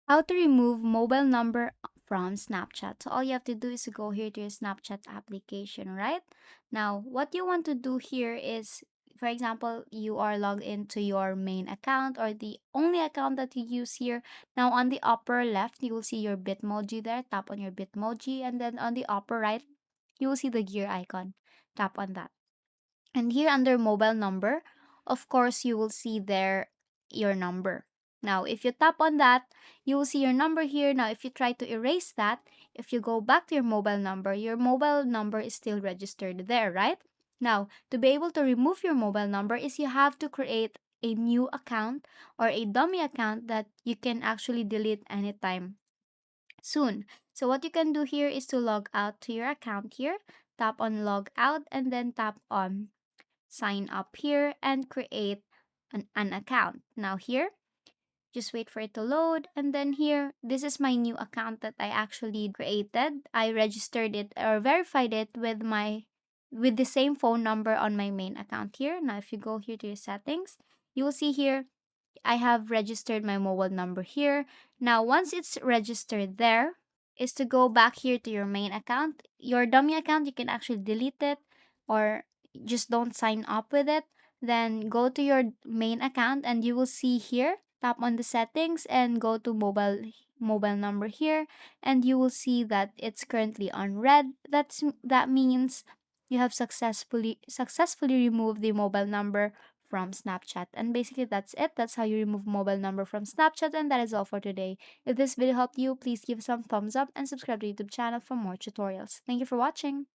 How to remove mobile number from Snapchat. So all you have to do is to go here to your Snapchat application, right? Now, what you want to do here is, for example, you are logged into your main account or the only account that you use here. Now, on the upper left, you will see your Bitmoji there. Tap on your Bitmoji, and then on the upper right, you will see the gear icon. Tap on that. And here under mobile number, of course, you will see there your number. Now, if you tap on that, you will see your number here. Now, if you try to erase that, if you go back to your mobile number is still registered there, right? Now, to be able to remove your mobile number is you have to create a new account or a dummy account that you can actually delete anytime soon. So what you can do here is to log out to your account here, tap on log out, and then tap on sign up here and create an account. Now here, just wait for it to load, and then here, this is my new account that I actually created. I registered it or verified it with the same phone number on my main account here. Now if you go here to your settings, you will see here I have registered my mobile number here. Now once it's registered there, is to go back here to your main account. Your dummy account, you can actually delete it or just don't sign up with it. Then go to your main account and you will see here, tap on the settings and go to mobile number here, and you will see that it's currently on red. That means you have successfully removed the mobile number from Snapchat. And basically that's it. That's how you remove mobile number from Snapchat, and that is all for today. If this video helped you, please give some thumbs up and subscribe to the YouTube channel for more tutorials. Thank you for watching.